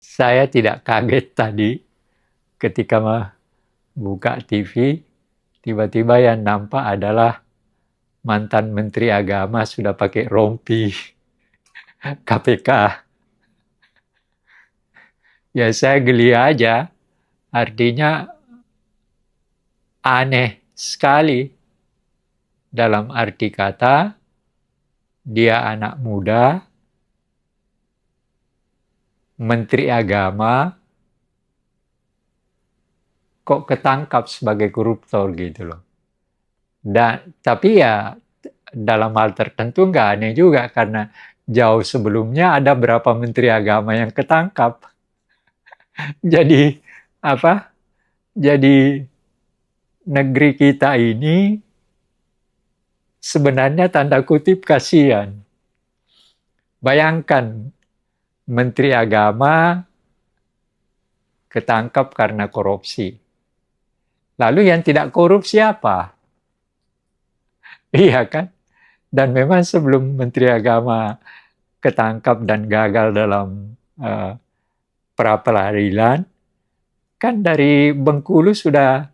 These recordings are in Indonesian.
Saya tidak kaget tadi ketika buka TV, tiba-tiba yang nampak adalah mantan Menteri Agama sudah pakai rompi KPK. Ya saya geli aja, artinya aneh sekali. Dalam arti kata, dia anak muda, Menteri Agama, kok ketangkap sebagai koruptor gitu loh. Tapi ya dalam hal tertentu nggak aneh juga, karena jauh sebelumnya ada berapa Menteri Agama yang ketangkap. Jadi apa? Jadi negeri kita ini sebenarnya tanda kutip kasihan. Bayangkan Menteri Agama ketangkap karena korupsi. Lalu yang tidak korup siapa? Iya kan? Dan memang sebelum Menteri Agama ketangkap dan gagal dalam pra-peradilan, kan dari Bengkulu sudah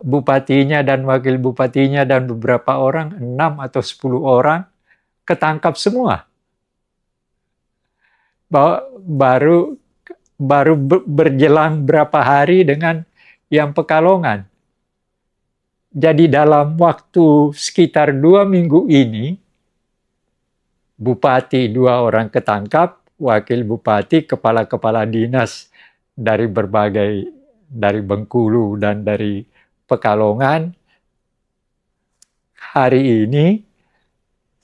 bupatinya dan wakil bupatinya dan beberapa orang, 6 atau 10 orang, ketangkap semua. Baru berjelang berapa hari dengan yang Pekalongan. Jadi dalam waktu sekitar 2 minggu ini, bupati 2 orang ketangkap, wakil bupati, kepala-kepala dinas dari Bengkulu dan dari Pekalongan. Hari ini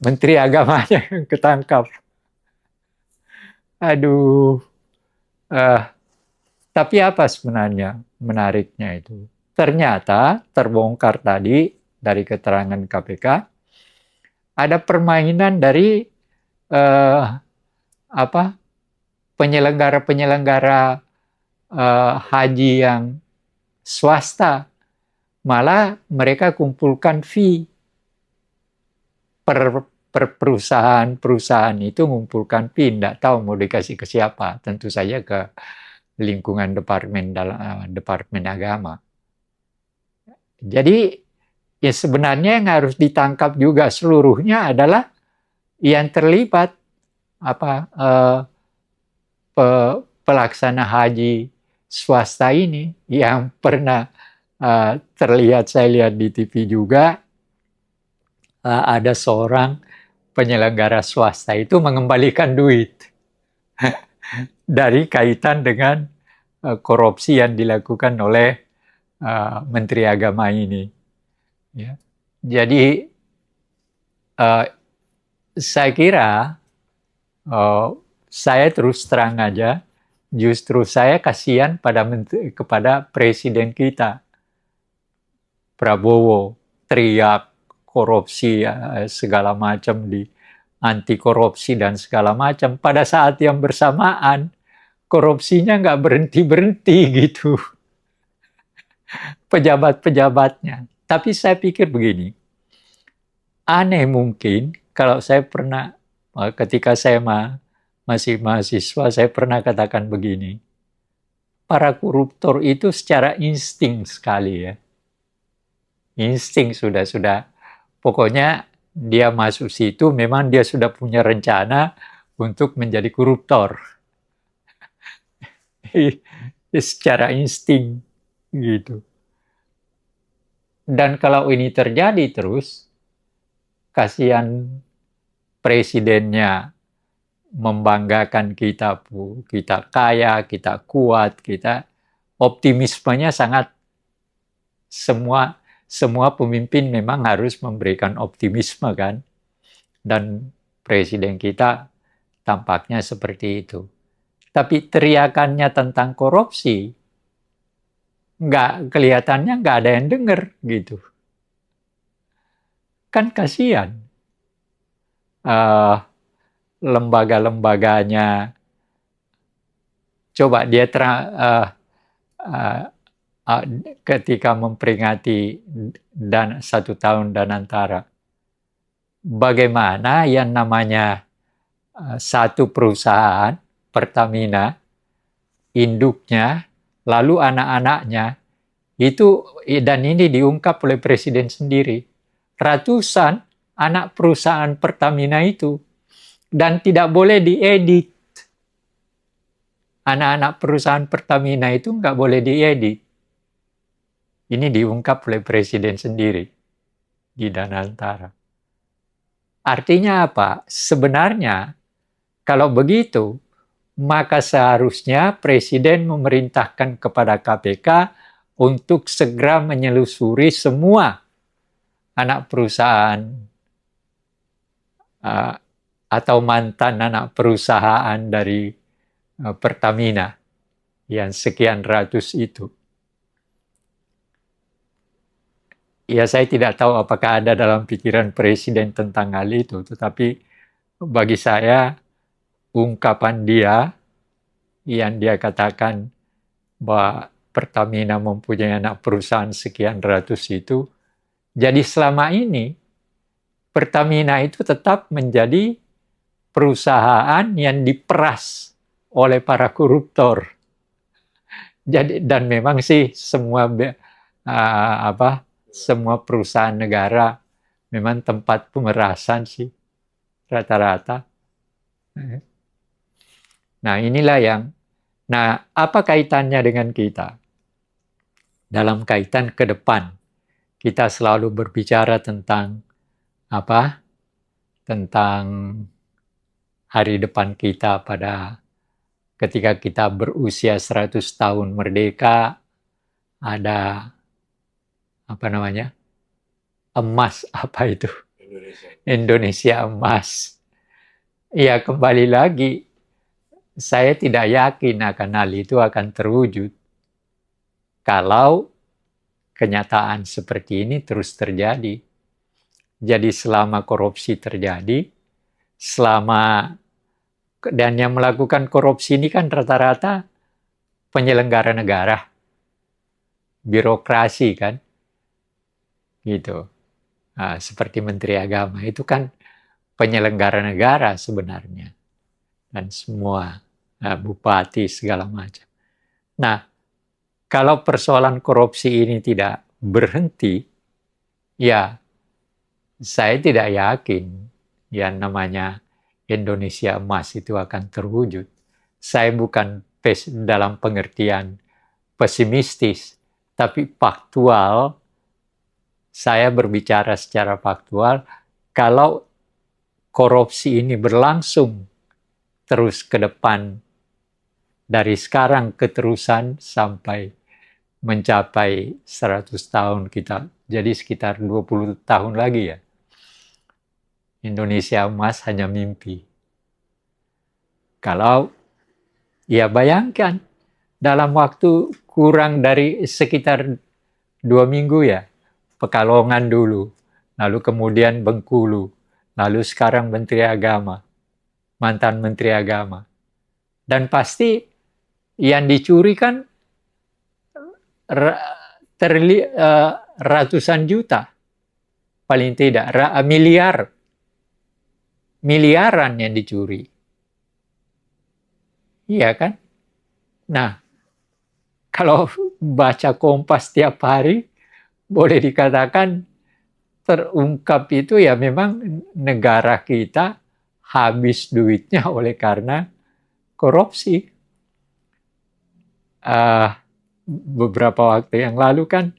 Menteri Agamanya yang ketangkap. Aduh. Tapi apa sebenarnya menariknya itu? Ternyata terbongkar tadi dari keterangan KPK, ada permainan dari penyelenggara-penyelenggara haji yang swasta. Malah mereka kumpulkan fee per perusahaan itu, ngumpulkan fee, tidak tahu mau dikasih ke siapa, tentu saja ke lingkungan departemen agama. Jadi ya sebenarnya yang harus ditangkap juga seluruhnya adalah yang terlibat pelaksana haji swasta ini, yang pernah terlihat, saya lihat di TV juga, ada seorang penyelenggara swasta itu mengembalikan duit dari kaitan dengan korupsi yang dilakukan oleh Menteri Agama ini. Ya. Jadi saya kira saya terus terang aja, justru saya kasihan kepada presiden kita, Prabowo, teriak korupsi segala macam, di anti korupsi dan segala macam. Pada saat yang bersamaan, korupsinya nggak berhenti-berhenti gitu, pejabat-pejabatnya. Tapi saya pikir begini, aneh mungkin kalau saya pernah, ketika saya masih mahasiswa, saya pernah katakan begini, para koruptor itu secara insting sekali ya. Insting sudah. Pokoknya dia masuk situ, memang dia sudah punya rencana untuk menjadi koruptor. Secara insting gitu. Dan kalau ini terjadi terus, kasihan presidennya membanggakan kita kaya, kita kuat, kita optimismenya sangat, semua pemimpin memang harus memberikan optimisme kan, dan presiden kita tampaknya seperti itu. Tapi teriakannya tentang korupsi, kelihatannya nggak ada yang dengar gitu. Kan kasihan. Lembaga-lembaganya, coba dia ketika memperingati 1 tahun Danantara, bagaimana yang namanya satu perusahaan, Pertamina, induknya, lalu anak-anaknya, itu, dan ini diungkap oleh Presiden sendiri, ratusan anak perusahaan Pertamina itu, dan tidak boleh diedit. Anak-anak perusahaan Pertamina itu nggak boleh diedit. Ini diungkap oleh Presiden sendiri di Danantara. Artinya apa? Sebenarnya kalau begitu, maka seharusnya Presiden memerintahkan kepada KPK untuk segera menyelusuri semua anak perusahaan atau mantan anak perusahaan dari Pertamina yang sekian ratus itu. Ya, saya tidak tahu apakah ada dalam pikiran Presiden tentang hal itu, tetapi bagi saya ungkapan dia yang dia katakan bahwa Pertamina mempunyai anak perusahaan sekian ratus itu, jadi selama ini Pertamina itu tetap menjadi perusahaan yang diperas oleh para koruptor. Jadi, dan memang sih semua semua perusahaan negara memang tempat pemerasan sih rata-rata. Nah, inilah yang, nah, apa kaitannya dengan kita? Dalam kaitan ke depan, kita selalu berbicara tentang apa? Tentang hari depan kita pada ketika kita berusia 100 tahun merdeka, ada apa namanya? Emas, apa itu? Indonesia emas. Ya, kembali lagi, saya tidak yakin akan hal itu akan terwujud kalau kenyataan seperti ini terus terjadi. Jadi selama korupsi terjadi, dan yang melakukan korupsi ini kan rata-rata penyelenggara negara, birokrasi kan, gitu. Nah, seperti Menteri Agama itu kan penyelenggara negara sebenarnya, dan semua bupati segala macam. Nah, kalau persoalan korupsi ini tidak berhenti, ya saya tidak yakin yang namanya Indonesia emas itu akan terwujud. Saya bukan dalam pengertian pesimistis, tapi faktual. Saya berbicara secara faktual, kalau korupsi ini berlangsung terus ke depan, dari sekarang keterusan sampai mencapai 100 tahun kita, jadi sekitar 20 tahun lagi ya, Indonesia emas hanya mimpi. Kalau, ya bayangkan, dalam waktu kurang dari sekitar 2 minggu ya, Pekalongan dulu, lalu kemudian Bengkulu, lalu sekarang Menteri Agama, mantan Menteri Agama. Dan pasti yang dicuri kan ratusan juta, paling tidak, miliaran yang dicuri. Iya kan? Nah, kalau baca Kompas tiap hari, boleh dikatakan terungkap itu ya memang negara kita habis duitnya oleh karena korupsi. Beberapa waktu yang lalu kan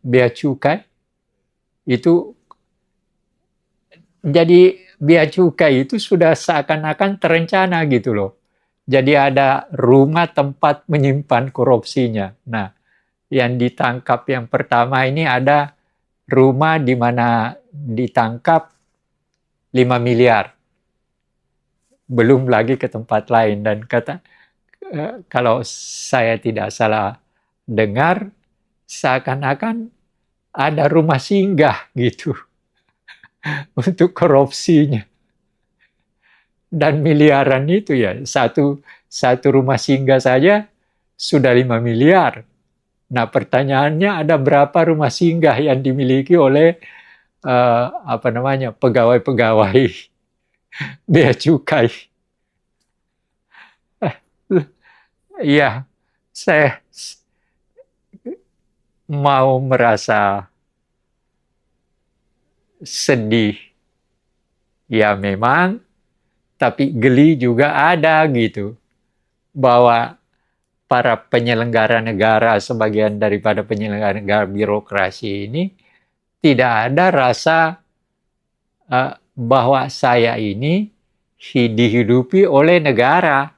bea cukai itu, jadi bea cukai itu sudah seakan-akan terencana gitu loh. Jadi ada rumah tempat menyimpan korupsinya. Nah, yang ditangkap yang pertama ini ada rumah di mana ditangkap 5 miliar. Belum lagi ke tempat lain. Dan kalau saya tidak salah dengar, seakan-akan ada rumah singgah gitu untuk korupsinya. Dan miliaran itu ya, satu rumah singgah saja sudah 5 miliar. Nah, pertanyaannya, ada berapa rumah singgah yang dimiliki oleh pegawai-pegawai bea cukai? Iya, saya mau merasa sedih, ya memang, tapi geli juga ada gitu. Bahwa para penyelenggara negara, sebagian daripada penyelenggara negara birokrasi ini, tidak ada rasa bahwa saya ini dihidupi oleh negara.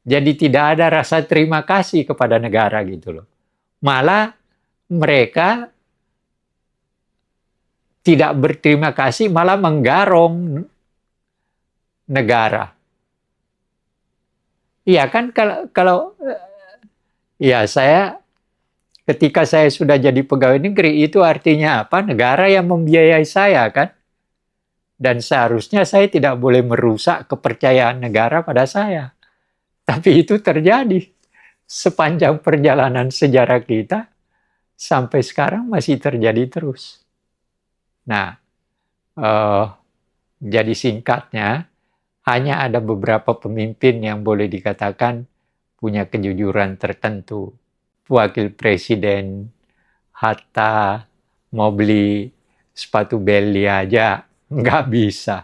Jadi tidak ada rasa terima kasih kepada negara gitu loh. Malah mereka tidak berterima kasih, malah menggarong negara. Iya kan, kalau ya saya ketika saya sudah jadi pegawai negeri, itu artinya apa? Negara yang membiayai saya kan. Dan seharusnya saya tidak boleh merusak kepercayaan negara pada saya. Tapi itu terjadi sepanjang perjalanan sejarah kita sampai sekarang masih terjadi terus. Nah, jadi singkatnya, hanya ada beberapa pemimpin yang boleh dikatakan punya kejujuran tertentu. Wakil Presiden Hatta mau beli sepatu Belly aja nggak bisa.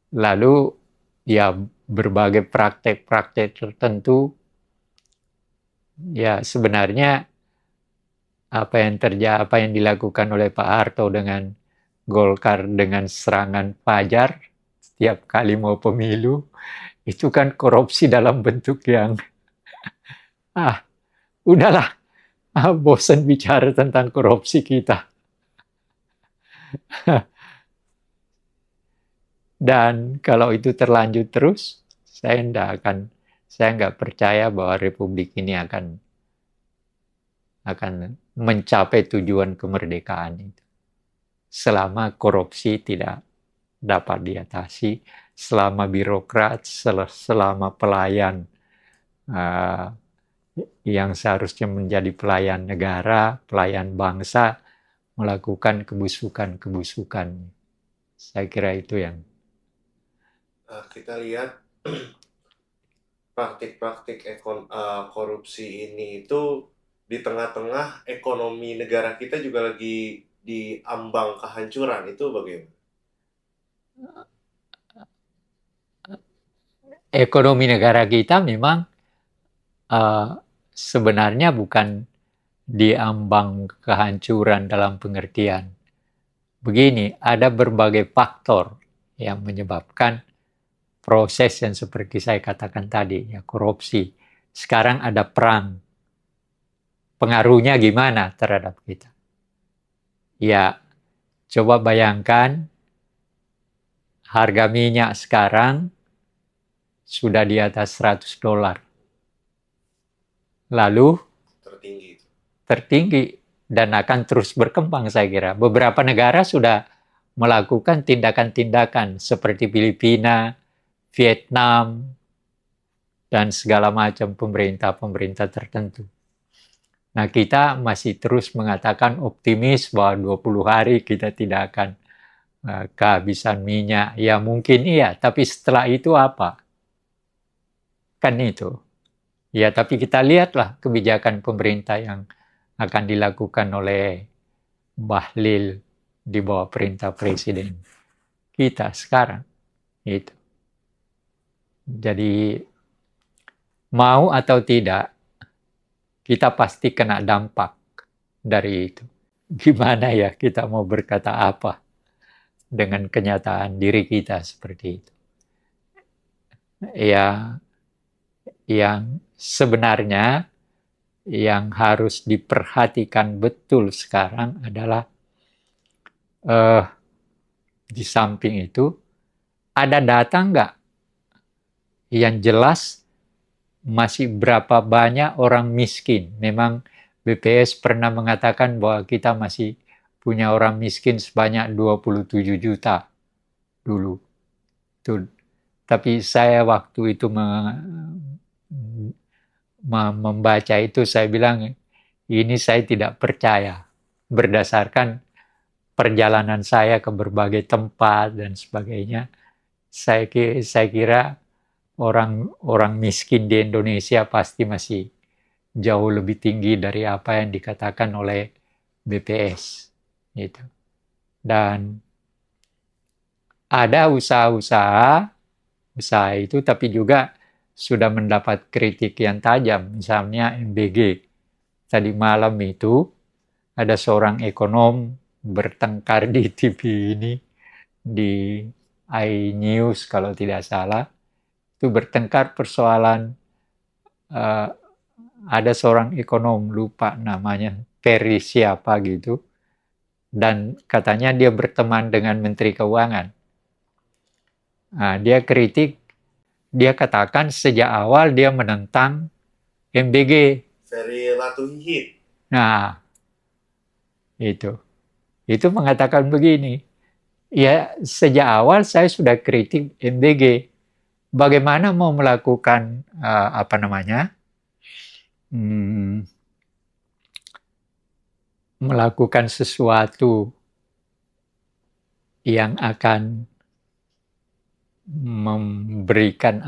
Lalu ya berbagai praktek-praktek tertentu, ya sebenarnya apa yang dilakukan oleh Pak Harto dengan Golkar dengan serangan fajar setiap kali mau pemilu, itu kan korupsi dalam bentuk yang udahlah, bosan bicara tentang korupsi kita. Dan kalau itu terlanjut terus, saya nggak percaya bahwa Republik ini akan mencapai tujuan kemerdekaan itu. Selama korupsi tidak dapat diatasi, selama birokrat, selama pelayan yang seharusnya menjadi pelayan negara, pelayan bangsa, melakukan kebusukan-kebusukan. Saya kira itu yang Kita lihat praktik-praktik korupsi ini itu di tengah-tengah ekonomi negara kita juga lagi di ambang kehancuran. Itu bagaimana? ekonomi negara kita memang sebenarnya bukan diambang kehancuran dalam pengertian. Begini, ada berbagai faktor yang menyebabkan proses yang seperti saya katakan tadi, ya korupsi. Sekarang ada perang. Pengaruhnya gimana terhadap kita? Ya, coba bayangkan harga minyak sekarang sudah di atas $100. Lalu tertinggi dan akan terus berkembang saya kira. Beberapa negara sudah melakukan tindakan-tindakan seperti Filipina, Vietnam, dan segala macam pemerintah-pemerintah tertentu. Nah, kita masih terus mengatakan optimis bahwa 20 hari kita tidak akan kehabisan minyak. Ya mungkin iya, tapi setelah itu apa? Kan itu. Ya, tapi kita lihatlah kebijakan pemerintah yang akan dilakukan oleh Bahlil di bawah perintah Presiden kita sekarang. Itu. Jadi mau atau tidak, kita pasti kena dampak dari itu. Gimana ya kita mau berkata apa dengan kenyataan diri kita seperti itu? Ya, yang sebenarnya yang harus diperhatikan betul sekarang adalah di samping itu ada data nggak yang jelas masih berapa banyak orang miskin. Memang BPS pernah mengatakan bahwa kita masih punya orang miskin sebanyak 27 juta dulu. Tuh. Tapi saya waktu itu membaca itu, saya bilang, ini saya tidak percaya. Berdasarkan perjalanan saya ke berbagai tempat dan sebagainya, saya kira orang miskin di Indonesia pasti masih jauh lebih tinggi dari apa yang dikatakan oleh BPS gitu. Dan ada usaha itu tapi juga sudah mendapat kritik yang tajam, misalnya MBG. Tadi malam itu ada seorang ekonom bertengkar di TV ini, di iNews kalau tidak salah, itu bertengkar persoalan ada seorang ekonom, lupa namanya, Ferry siapa gitu, dan katanya dia berteman dengan Menteri Keuangan. Nah, dia kritik, dia katakan sejak awal dia menentang MBG. Ferry Latuhihin. Nah, itu mengatakan begini, ya sejak awal saya sudah kritik MBG. Bagaimana mau melakukan melakukan sesuatu yang akan memberikan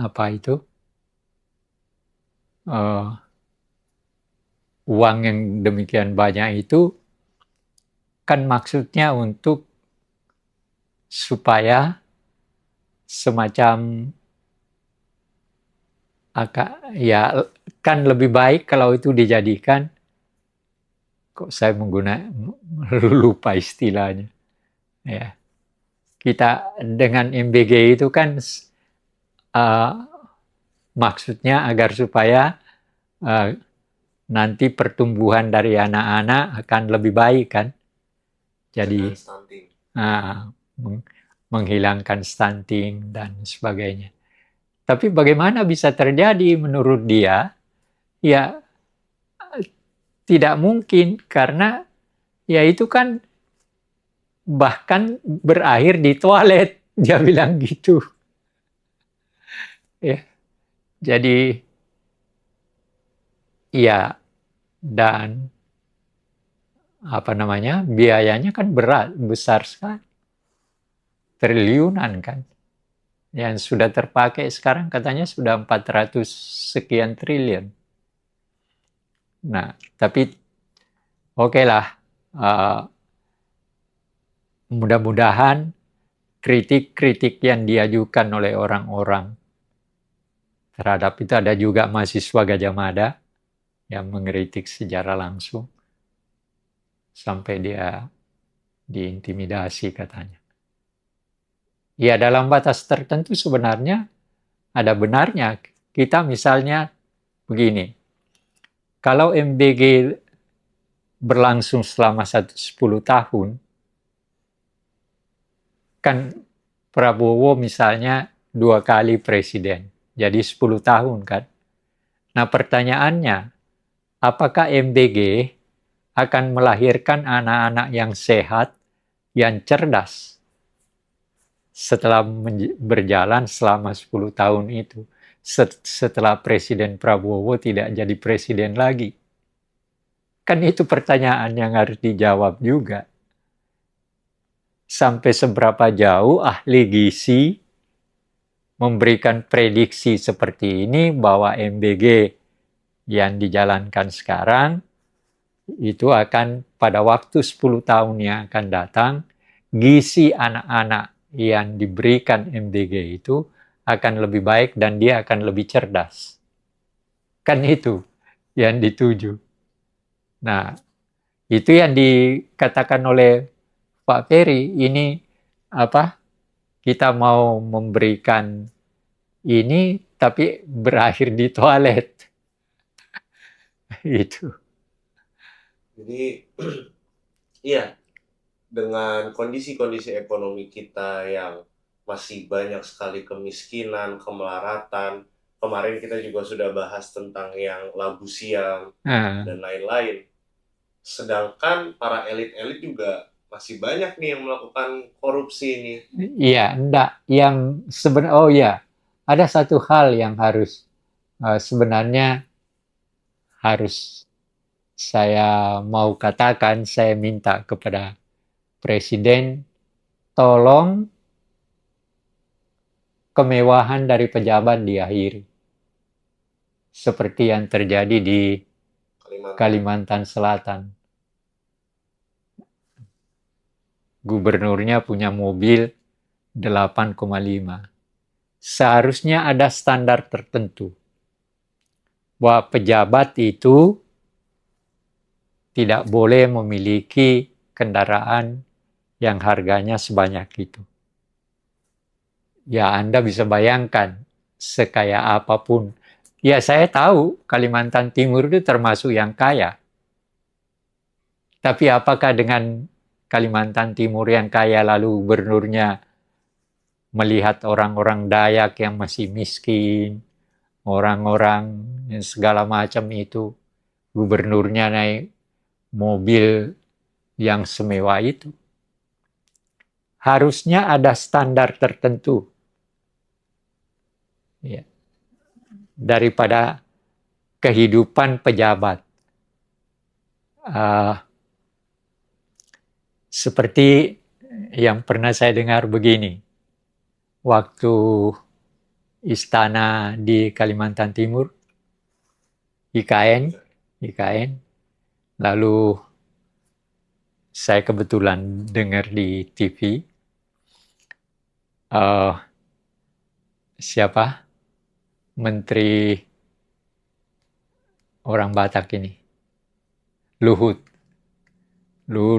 uang yang demikian banyak itu kan maksudnya untuk supaya semacam ya kan lebih baik kalau itu dijadikan, kok saya lupa istilahnya ya, kita dengan MBG itu kan maksudnya agar supaya nanti pertumbuhan dari anak-anak akan lebih baik kan, jadi menghilangkan stunting dan sebagainya. Tapi bagaimana bisa terjadi menurut dia? Ya tidak mungkin, karena ya itu kan bahkan berakhir di toilet, dia bilang gitu. Ya, jadi ya, dan biayanya kan besar sekali, triliunan kan. Yang sudah terpakai sekarang katanya sudah 400 sekian triliun. Nah, tapi oke lah, mudah-mudahan kritik-kritik yang diajukan oleh orang-orang terhadap itu, ada juga mahasiswa Gajah Mada yang mengkritik secara langsung sampai dia diintimidasi katanya. Ya dalam batas tertentu sebenarnya ada benarnya. Kita misalnya begini, kalau MBG berlangsung selama 10 tahun, kan Prabowo misalnya 2 kali presiden, jadi 10 tahun kan. Nah pertanyaannya, apakah MBG akan melahirkan anak-anak yang sehat, yang cerdas setelah berjalan selama 10 tahun itu, setelah Presiden Prabowo tidak jadi presiden lagi? Kan itu pertanyaan yang harus dijawab juga. Sampai seberapa jauh ahli gizi memberikan prediksi seperti ini bahwa MBG yang dijalankan sekarang itu akan pada waktu 10 tahun yang akan datang, gizi anak-anak yang diberikan MBG itu akan lebih baik dan dia akan lebih cerdas. Kan itu yang dituju. Nah, itu yang dikatakan oleh Pak Ferry, ini kita mau memberikan ini tapi berakhir di toilet. Itu. Jadi iya, dengan kondisi-kondisi ekonomi kita yang masih banyak sekali kemiskinan, kemelaratan. Kemarin kita juga sudah bahas tentang yang labu siam dan lain-lain. Sedangkan para elit-elit juga masih banyak nih yang melakukan korupsi ini. Iya, enggak. Yang sebenarnya, ada satu hal yang harus sebenarnya harus saya mau katakan, saya minta kepada Presiden, tolong kemewahan dari pejabat diakhiri. Seperti yang terjadi di Kalimantan Selatan. Gubernurnya punya mobil 8,5. Seharusnya ada standar tertentu bahwa pejabat itu tidak boleh memiliki kendaraan yang harganya sebanyak itu. Ya, Anda bisa bayangkan sekaya apapun. Ya, saya tahu Kalimantan Timur itu termasuk yang kaya. Tapi apakah dengan Kalimantan Timur yang kaya lalu gubernurnya melihat orang-orang Dayak yang masih miskin, orang-orang yang segala macam itu, gubernurnya naik mobil yang semewah itu? Harusnya ada standar tertentu. Ya. Daripada kehidupan pejabat. Seperti yang pernah saya dengar begini, waktu istana di Kalimantan Timur, IKN, lalu saya kebetulan dengar di TV, siapa? Menteri orang Batak ini, Luhut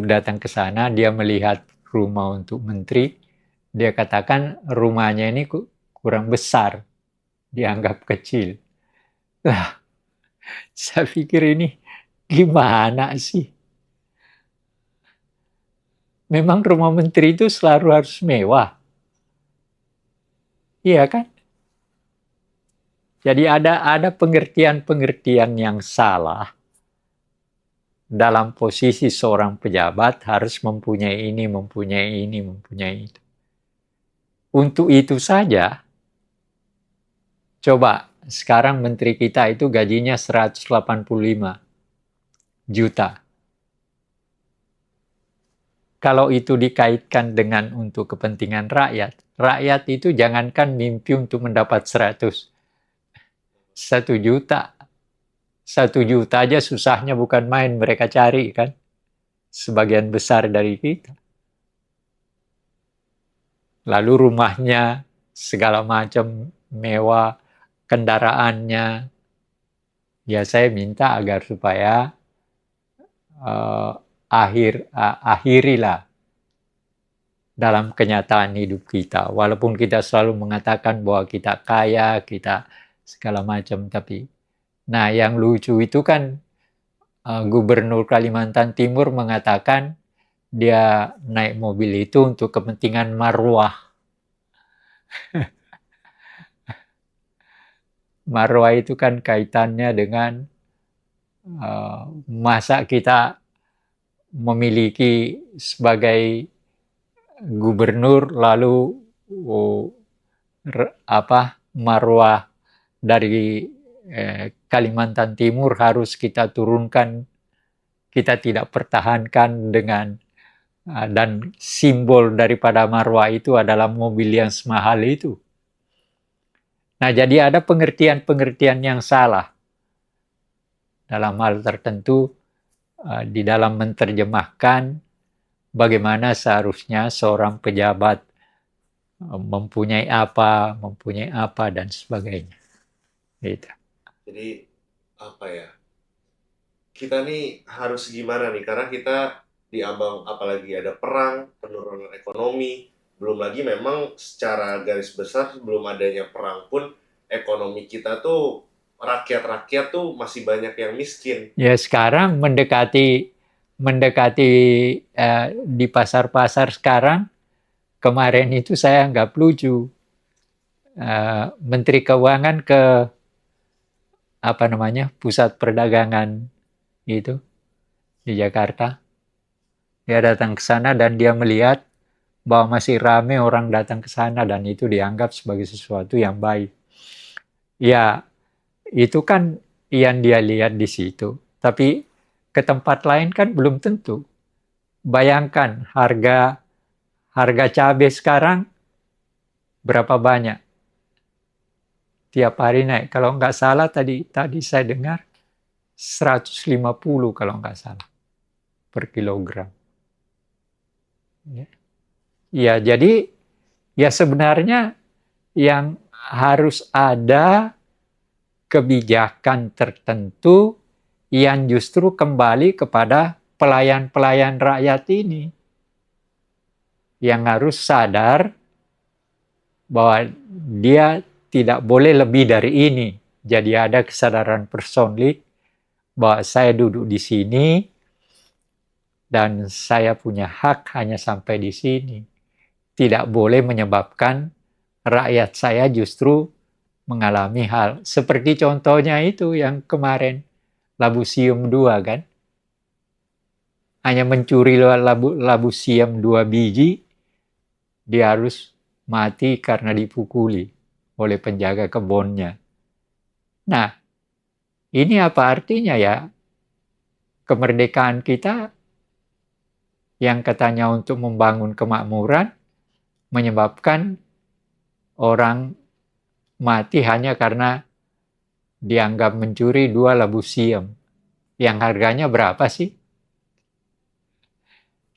datang ke sana, dia melihat rumah untuk menteri, dia katakan rumahnya ini kurang besar, dianggap kecil. Lah, saya pikir ini gimana sih? Memang rumah menteri itu selalu harus mewah. Iya kan? Jadi ada pengertian-pengertian yang salah. Dalam posisi seorang pejabat harus mempunyai ini, mempunyai itu. Untuk itu saja, coba sekarang menteri kita itu gajinya 185 juta. Kalau itu dikaitkan dengan untuk kepentingan rakyat itu jangankan mimpi untuk mendapat 1 juta. 1 juta aja susahnya bukan main, mereka cari kan. Sebagian besar dari kita. Lalu rumahnya segala macam mewah, kendaraannya. Ya saya minta agar supaya akhirilah dalam kenyataan hidup kita. Walaupun kita selalu mengatakan bahwa kita kaya, kita segala macam, tapi nah yang lucu itu kan Gubernur Kalimantan Timur mengatakan dia naik mobil itu untuk kepentingan marwah. Marwah itu kan kaitannya dengan masa kita memiliki sebagai gubernur lalu marwah dari Kalimantan Timur harus kita turunkan, kita tidak pertahankan dengan dan simbol daripada marwah itu adalah mobil yang semahal itu. Nah, jadi ada pengertian-pengertian yang salah dalam hal tertentu di dalam menerjemahkan bagaimana seharusnya seorang pejabat mempunyai apa, dan sebagainya. Gitu. Jadi apa ya? Kita nih harus gimana nih? Karena kita diambang apalagi ada perang, penurunan ekonomi, belum lagi memang secara garis besar sebelum adanya perang pun ekonomi kita tuh rakyat tuh masih banyak yang miskin. Ya sekarang mendekati di pasar-pasar sekarang, kemarin itu saya anggap lucu. Menteri Keuangan ke pusat perdagangan itu di Jakarta. Dia datang ke sana dan dia melihat bahwa masih ramai orang datang ke sana dan itu dianggap sebagai sesuatu yang baik. Ya, itu kan yang dia lihat di situ. Tapi ke tempat lain kan belum tentu. Bayangkan harga cabai sekarang berapa banyak? tiap hari naik. Kalau nggak salah tadi saya dengar 150 kalau nggak salah per kilogram. Ya, ya jadi ya sebenarnya yang harus ada kebijakan tertentu yang justru kembali kepada pelayan-pelayan rakyat ini yang harus sadar bahwa dia tidak boleh lebih dari ini. Jadi ada kesadaran personlik bahwa saya duduk di sini dan saya punya hak hanya sampai di sini. Tidak boleh menyebabkan rakyat saya justru mengalami hal seperti contohnya itu yang kemarin labu siam 2 kan. Hanya mencuri labu siam 2 biji, dia harus mati karena dipukuli oleh penjaga kebunnya. Nah, ini apa artinya ya? Kemerdekaan kita yang katanya untuk membangun kemakmuran menyebabkan orang mati hanya karena dianggap mencuri 2 labu siam. Yang harganya berapa sih?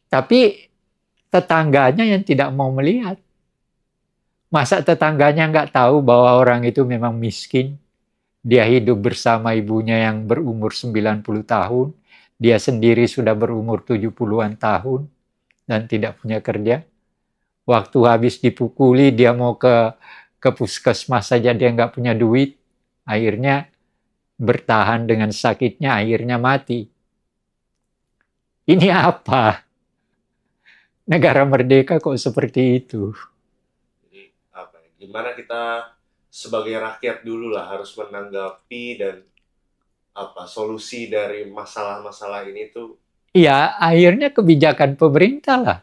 Tapi tetangganya yang tidak mau melihat. Masa tetangganya nggak tahu bahwa orang itu memang miskin? Dia hidup bersama ibunya yang berumur 90 tahun. Dia sendiri sudah berumur 70-an tahun dan tidak punya kerja. Waktu habis dipukuli, dia mau ke puskesmas saja dia nggak punya duit. Akhirnya bertahan dengan sakitnya, akhirnya mati. Ini apa? Negara merdeka kok seperti itu? Jadi apa ya, gimana kita sebagai rakyat dulu lah harus menanggapi dan apa solusi dari masalah-masalah ini tuh. Ya, akhirnya kebijakan pemerintah lah.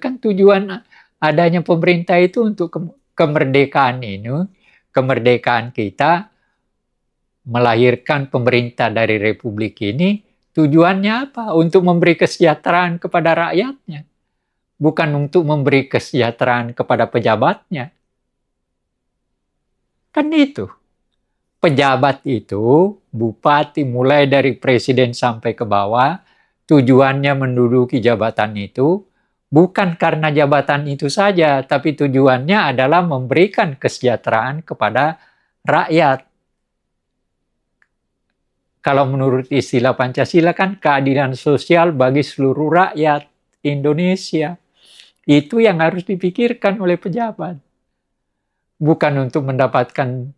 Kan tujuan adanya pemerintah itu untuk kemerdekaan ini, kemerdekaan kita melahirkan pemerintah dari republik ini, tujuannya apa? Untuk memberi kesejahteraan kepada rakyatnya, bukan untuk memberi kesejahteraan kepada pejabatnya. Kan itu. Pejabat itu, bupati mulai dari presiden sampai ke bawah, tujuannya menduduki jabatan itu bukan karena jabatan itu saja, tapi tujuannya adalah memberikan kesejahteraan kepada rakyat. Kalau menurut istilah Pancasila kan keadilan sosial bagi seluruh rakyat Indonesia. Itu yang harus dipikirkan oleh pejabat. Bukan untuk mendapatkan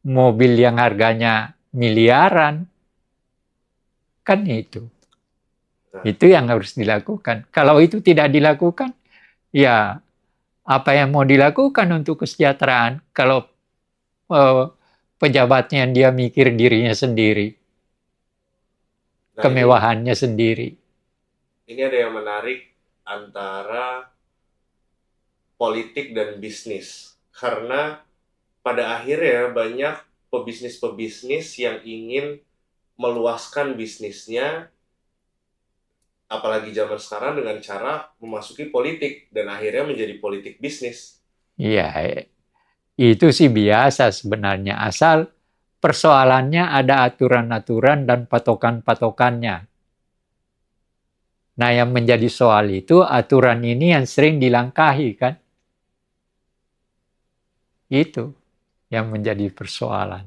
mobil yang harganya miliaran. Kan itu. Itu yang harus dilakukan. Kalau itu tidak dilakukan, ya apa yang mau dilakukan untuk kesejahteraan kalau pejabatnya dia mikir dirinya sendiri, Nah, kemewahannya sendiri. ini ada yang menarik antara politik dan bisnis. Karena pada akhirnya banyak pebisnis-pebisnis yang ingin meluaskan bisnisnya, apalagi zaman sekarang dengan cara memasuki politik dan akhirnya menjadi politik bisnis. Iya, itu sih biasa sebenarnya. Asal persoalannya ada aturan-aturan dan patokan-patokannya. Nah, yang menjadi soal itu aturan ini yang sering dilangkahi kan. Itu yang menjadi persoalan.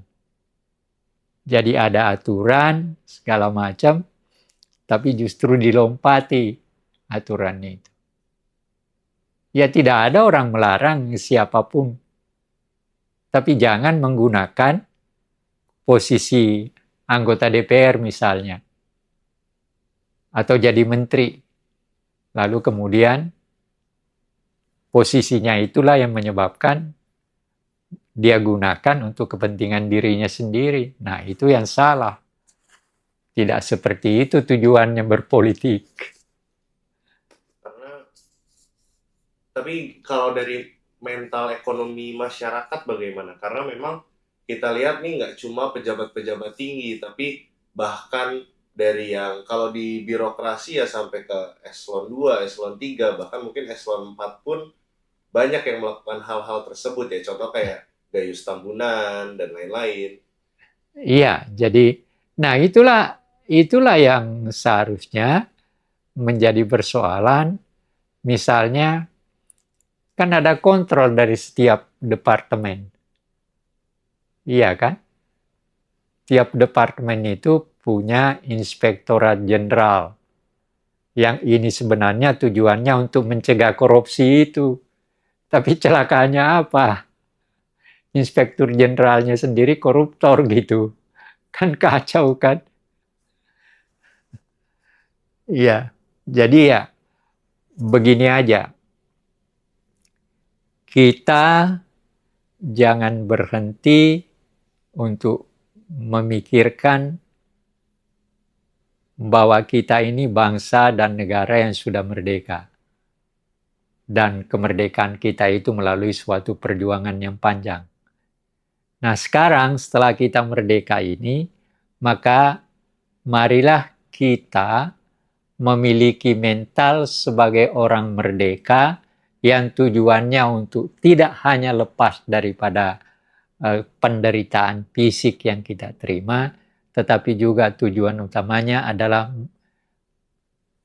Jadi ada aturan segala macam, tapi justru dilompati aturan itu. Ya tidak ada orang melarang siapapun, tapi jangan menggunakan posisi anggota DPR misalnya, atau jadi menteri, lalu kemudian posisinya itulah yang menyebabkan dia gunakan untuk kepentingan dirinya sendiri. Nah, itu yang salah. Tidak seperti itu tujuannya berpolitik. Tapi kalau dari mental ekonomi masyarakat bagaimana? Karena memang kita lihat nih nggak cuma pejabat-pejabat tinggi, tapi bahkan dari yang kalau di birokrasi ya sampai ke eselon 2, eselon 3, bahkan mungkin eselon 4 pun banyak yang melakukan hal-hal tersebut ya. Contoh kayak Gayus Tambunan, dan lain-lain. Iya, jadi nah itulah yang seharusnya menjadi persoalan. Misalnya kan ada kontrol dari setiap departemen. Iya kan? Tiap departemen itu punya inspektorat jenderal. Yang ini sebenarnya tujuannya untuk mencegah korupsi itu. Tapi celakanya apa? Inspektur jenderalnya sendiri koruptor gitu. Kan kacau kan? Iya. Jadi ya begini aja. Kita jangan berhenti untuk memikirkan bahwa kita ini bangsa dan negara yang sudah merdeka. Dan kemerdekaan kita itu melalui suatu perjuangan yang panjang. Nah sekarang setelah kita merdeka ini, maka marilah kita memiliki mental sebagai orang merdeka yang tujuannya untuk tidak hanya lepas daripada penderitaan fisik yang kita terima, tetapi juga tujuan utamanya adalah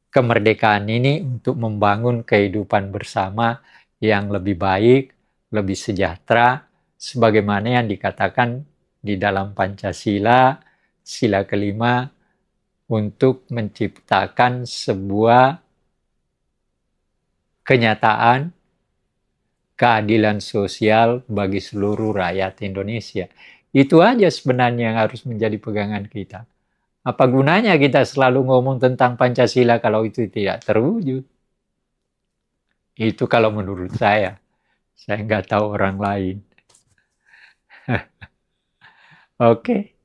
kemerdekaan ini untuk membangun kehidupan bersama yang lebih baik, lebih sejahtera, sebagaimana yang dikatakan di dalam Pancasila, sila kelima, untuk menciptakan sebuah kenyataan keadilan sosial bagi seluruh rakyat Indonesia. Itu aja sebenarnya yang harus menjadi pegangan kita. Apa gunanya kita selalu ngomong tentang Pancasila kalau itu tidak terwujud? Itu kalau menurut saya. Saya nggak tahu orang lain. Oke.